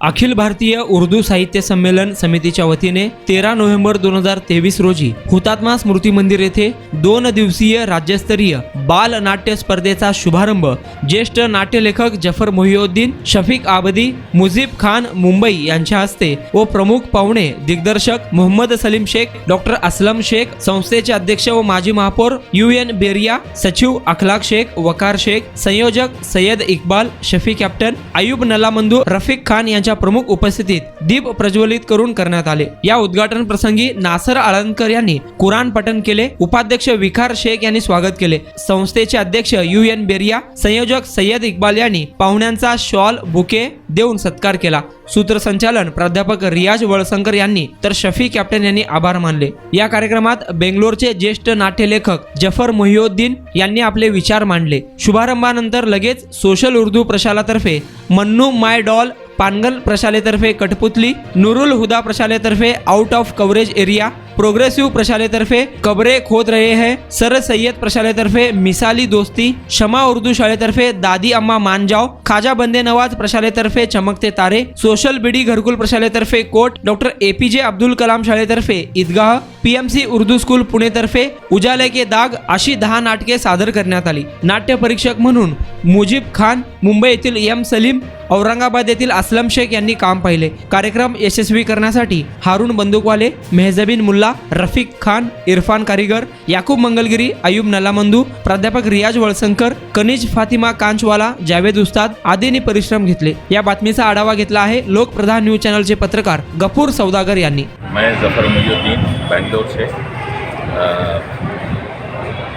अखिल भारतीय उर्दू साहित्य संमेलन समितीच्या वतीने 13 नोव्हेंबर 2023 रोजी हुतात्मा स्मृती मंदिर येथे 2 दिवसीय राज्यस्तरीय बाल नाट्य स्पर्धेचा शुभारंभ ज्येष्ठ नाट्यलेखक जफर मोहिउद्दीन, शफीक आबदी, मुजीब खान मुंबई यांच्या हस्ते व प्रमुख पाहुणे दिग्दर्शक मोहम्मद सलीम शेख, डॉक्टर असलम शेख, संस्थेचे अध्यक्ष व माजी महापौर UN बेरिया, सचिव अखलाक शेख, वकार शेख, संयोजक सय्यद इक्बाल, शफी कॅप्टन, अयूब नलामंदू, रफीक खान यांच्या प्रमुख उपस्थितीत दीप प्रज्वलित करून करण्यात आले। या उद्घाटन प्रसंगी नासर आळंदकर यांनी कुराण पठण केले। उपाध्यक्ष विखार शेख यांनी स्वागत केले। संस्थेचे अध्यक्ष UN बेरिया, संयोजक सय्यद इक्बाल यांनी पाहुण्यांचा शॉल, बुके देऊन सत्कार केला। सूत्रसंचालन प्राध्यापक रियाज वळसंकर यांनी तर शफी कॅप्टन यांनी आभार मानले। या कार्यक्रमात बेंगलोरचे ज्येष्ठ नाट्यलेखक जफर मोहिउद्दीन यांनी आपले विचार मांडले। शुभारंभानंतर लगेच सोशल उर्दू प्रशालातर्फे मन्नू माय डॉल, पानगल प्रशालेतर्फे कठपुतली, नुरुल हुदा प्रशालेतर्फे out of coverage area, progressive प्रशालेतर्फे कब्रे खोद रहे हैं, सर सैयद प्रशालेतर्फे मिसाली दोस्ती, शमा उर्दू शाळेतर्फे दादी अम्मा मान जाओ, खाजा बंदे नवाज प्रशालेतर्फे चमकते तारे, सोशल बीडी घरकुल प्रशालेतर्फे coat, doctor APJ Abdul Kalam शाळेतर्फे ईदगाह, PMC उर्दू स्कूल पुणेतर्फे उजाले के दाग अशी 10 नाटके सादर करण्यात आली। नाट्य परीक्षक म्हणून मुजीब खान, मुंबई येथील M सलीम, औरंगाबाद येथील असलम शेख यांनी काम पाहिले। कार्यक्रम यशस्वी करण्यासाठी हारून बंदूकवाले, मेहजबीन मुल्ला, रफीक खान, इरफान कारीगर, याकूब मंगलगिरी, अयूब नलामंदू, प्राध्यापक रियाज वळसंकर, कनिज फातिमा कांचवाला, जावेद उस्ताद आदींनी परिश्रम घेतले। या बातमीचा आढावा घेतला आहे लोकप्रधान न्यूज चॅनलचे पत्रकार गफूर सौदागर यांनी। मैं जफर मोहिउद्दीन बेंगलोर से।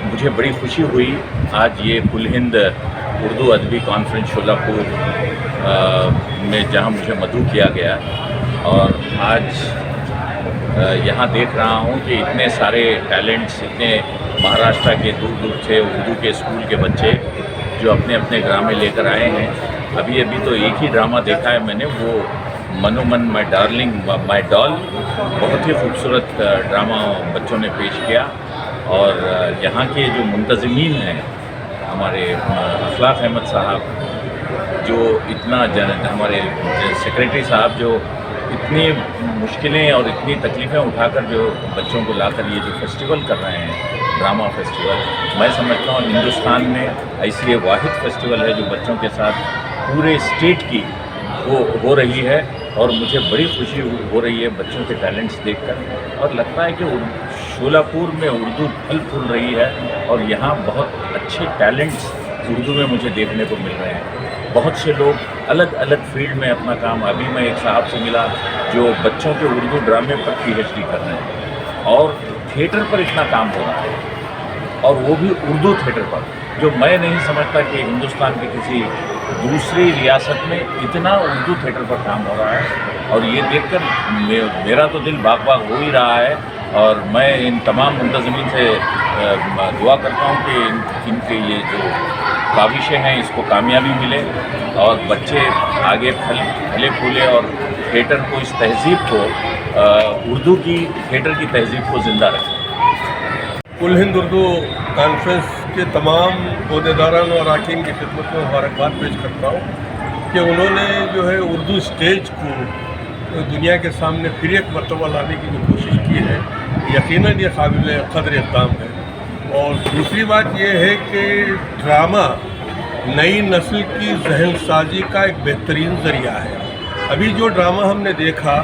मुझे बड़ी खुशी हुई आज ये कुल हिंद उर्दू अदबी कॉन्फ्रेंस शोलापुर में जहां मुझे मदऊ किया गया और आज यहाँ देख रहा हूँ कि इतने सारे टैलेंट्स, इतने महाराष्ट्र के दूर दूर से उर्दू के स्कूल के बच्चे जो अपने अपने ड्रामे लेकर आए हैं। अभी तो एक ही ड्रामा देखा है मैंने, वो मनोमन माय डार्लिंग माय डॉल, बहुत ही खूबसूरत ड्रामा बच्चों ने पेश किया। और यहाँ के जो मुंतज़मीन हैं हमारे अखलाक अहमद साहब, जो इतना हमारे सेक्रेटरी साहब जो इतनी मुश्किलें और इतनी तकलीफ़ें उठाकर जो बच्चों को लाकर ये जो फेस्टिवल कर रहे हैं, ड्रामा फेस्टिवल, मैं समझता हूँ हिंदुस्तान में ऐसी ये वाहिद फेस्टिवल है जो बच्चों के साथ पूरे स्टेट की वो हो रही है। और मुझे बड़ी खुशी हो रही है बच्चों के टैलेंट्स देखकर, और लगता है कि शोलापुर में उर्दू फल फूल रही है और यहाँ बहुत अच्छे टैलेंट्स उर्दू में मुझे देखने को मिल रहे हैं। बहुत से लोग अलग अलग फील्ड में अपना काम, अभी मैं एक साहब से मिला जो बच्चों के उर्दू ड्रामे पर PhD कर रहे हैं और थिएटर पर इतना काम हो रहा है, और वो भी उर्दू थिएटर पर, जो मैं नहीं समझता कि हिंदुस्तान के किसी दूसरी रियासत में इतना उर्दू थिएटर पर काम हो रहा है। और ये देखकर मेरा तो दिल बाग बाग हो ही रहा है। और मैं इन तमाम मुंतज़मीन से दुआ करता हूँ कि इनके ये जो काविशें हैं इसको कामयाबी मिले और बच्चे आगे फले फूले और थिएटर को, इस तहज़ीब को, उर्दू की थिएटर की तहज़ीब को ज़िंदा रखें। कुल हिंद उर्दू कॉन्फ्रेंस के तमाम अहदेदारान और अरकान की खिदमत में मुबारकबाद पेश करता हूँ कि उन्होंने जो है उर्दू स्टेज को दुनिया के सामने फिर एक मरतबा लाने की जो कोशिश की है, यकीनन ये काबिल क़द्र इक़दाम है। और दूसरी बात यह है कि ड्रामा नई नस्ल की जहन साजी का एक बेहतरीन ज़रिया है। अभी जो ड्रामा हमने देखा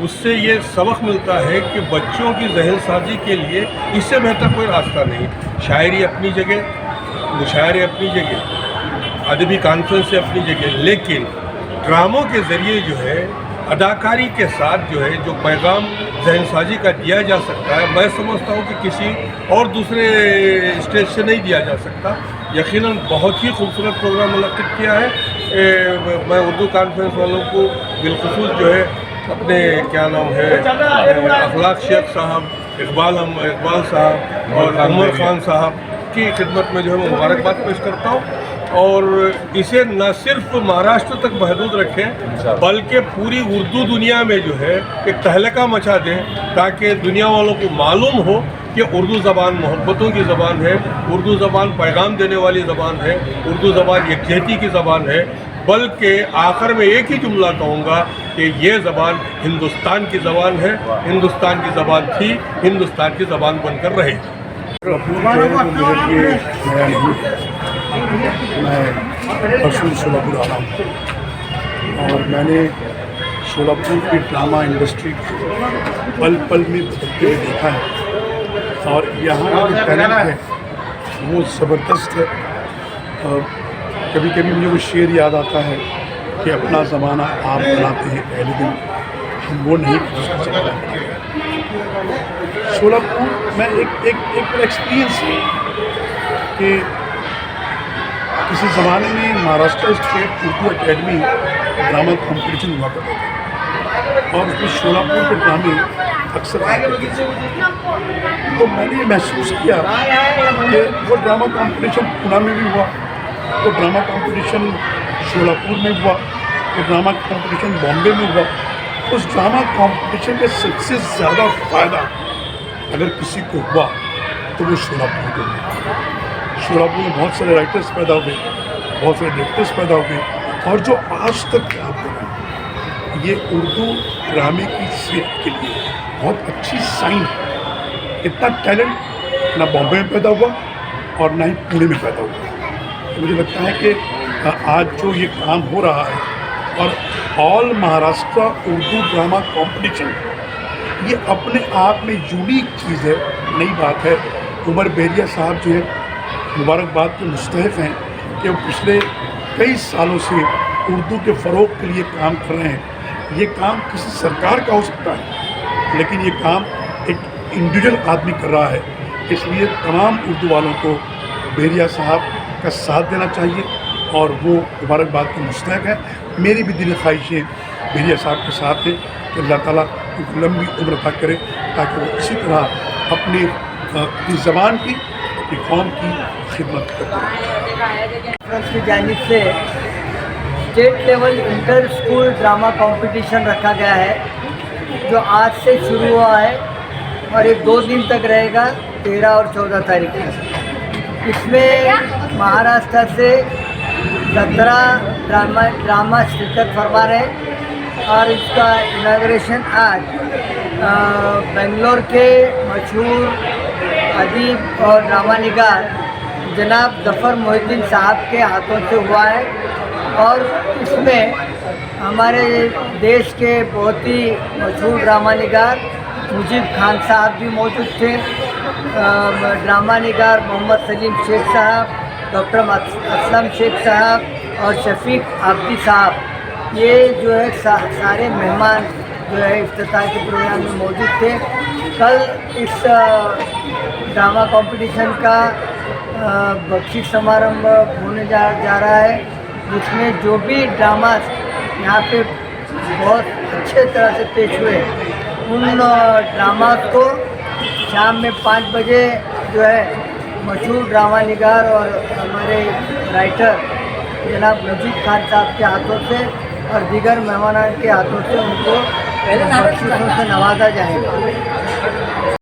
उससे ये सबक मिलता है कि बच्चों की जहन साजी के लिए इससे बेहतर कोई रास्ता नहीं। शायरी अपनी जगह, मुशायरे अपनी जगह, अदबी कॉन्फ्रेंस से अपनी जगह, लेकिन ड्रामों के ज़रिए जो है अदाकारी के साथ जो है जो पैगाम जहन साजी का दिया जा सकता है, मैं समझता हूँ कि किसी और दूसरे स्टेज से नहीं दिया जा सकता। यकीनन बहुत ही खूबसूरत प्रोग्राम मुनक्किद किया है। मैं उर्दू कॉन्फ्रेंस वालों को बिलखुसूस जो है अपने क्या नाम है अखलाक शेख साहब, इकबाल साहब और उमर खान साहब की खिदमत में जो है मैं मुबारकबाद पेश करता हूँ। और इसे न सिर्फ महाराष्ट्र तक महदूद रखें बल्कि पूरी उर्दू दुनिया में जो है एक तहलका मचा दें, ताकि दुनिया वालों को मालूम हो कि उर्दू ज़बान मोहब्बतों की ज़बान है, उर्दू ज़बान पैगाम देने वाली ज़बान है, उर्दू ज़बान यकजहती की ज़बान है। बल्कि आखिर में एक ही जुमला कहूँगा کہ یہ زبان ہندوستان کی زبان ہے، ہندوستان کی زبان تھی، ہندوستان کی زبان بن کر رہے گی۔ میرے لیے نیا نہیں ہے، میں پرسوں شولاپور آ رہا ہوں اور میں نے شولاپور کی ڈرامہ انڈسٹری کو پل پل میں بدلتے ہوئے دیکھا ہے اور یہاں کا جو ٹیلنٹ ہے وہ زبردست ہے۔ کبھی کبھی مجھے وہ شعر یاد آتا ہے کہ اپنا زمانہ آپ بناتے ہیں پہلے دن، ہم وہ نہیں جس کا زمانہ بنا گیا۔ شولاپور میں ایک ایکسپیرینس ہے کہ کسی زمانے میں Maharashtra state Urdu academy drama competition ہوا کرتا تھا اور اس میں شولاپور کے ڈرامے اکثر آتے تھے، تو میں نے یہ محسوس کیا کہ وہ ڈرامہ کمپٹیشن پونا میں بھی ہوا، وہ ڈرامہ کمپٹیشن شولاپور میں ہوا، وہ ڈرامہ کمپٹیشن بامبے میں ہوا۔ اس ڈرامہ کمپٹیشن کا سب سے زیادہ فائدہ اگر کسی کو ہوا تو وہ شولاپور کو ہوا۔ شولاپور میں بہت سارے رائٹرز پیدا ہوئے، بہت سارے ڈائریکٹرز پیدا ہوئے اور جو آج تک کام کر رہے ہیں، یہ اردو ڈرامے کی صحت کے لیے بہت اچھی سائن ہے۔ اتنا ٹیلنٹ نہ بامبے میں پیدا ہوا اور نہ ہی پونے میں پیدا ہوا۔ مجھے لگتا ہے کہ آج جو یہ کام ہو رہا ہے اور آل مہاراشٹرا اردو ڈرامہ کمپٹیشن، یہ اپنے آپ میں یونیک چیز ہے، نئی بات ہے۔ عمر بحریہ صاحب جو ہے مبارکباد کے مستحق ہیں کہ وہ پچھلے کئی سالوں سے اردو کے فروغ کے لیے کام کر رہے ہیں۔ یہ کام کسی سرکار کا ہو سکتا ہے لیکن یہ کام ایک انڈیویجول آدمی کر رہا ہے، اس لیے تمام اردو والوں کو بحریہ صاحب کا ساتھ دینا چاہیے اور وہ مبارکباد کے مستحق ہیں۔ میری بھی دلی خواہشیں بحریہ صاحب کے ساتھ ہیں کہ اللہ تعالیٰ ان کو لمبی عمر عطا کرے تاکہ وہ اسی طرح اپنی زبان کی، اپنی قوم کی خدمت کرتے کی جانب سے state level inter school drama competition رکھا گیا ہے جو آج سے شروع ہوا ہے اور یہ 2 دن تک رہے گا، 13 اور 14 تاریخ کو۔ اس میں مہاراشٹر سے 17 ڈرامہ شرکت فرما رہے ہیں اور اس کا اناگریشن آج بنگلور کے مشہور ادیب اور ڈرامہ نگار جناب ظفر محی الدین صاحب کے ہاتھوں سے ہوا ہے اور اس میں ہمارے دیش کے بہت ہی مشہور ڈرامہ نگار مجیب خان صاحب بھی موجود تھے، ڈرامہ نگار محمد سلیم شیخ صاحب، ڈاکٹر اسلم شیخ صاحب اور شفیق عابدی صاحب، یہ جو ہے سارے مہمان جو ہے افتتاح کے پروگرام میں موجود تھے۔ کل اس ڈرامہ کمپٹیشن کا بخشش سمارمبھ ہونے جا رہا ہے جس میں جو بھی ڈراماز یہاں پہ بہت اچھے طرح سے پیش ہوئے ان ڈراماز کو شام میں 5 بجے جو ہے مشہور ڈرامہ نگار اور ہمارے رائٹر جناب مجید خان صاحب کے ہاتھوں سے اور دیگر مہمانان کے ہاتھوں سے ان کو بخششوں سے نوازا جائے گا۔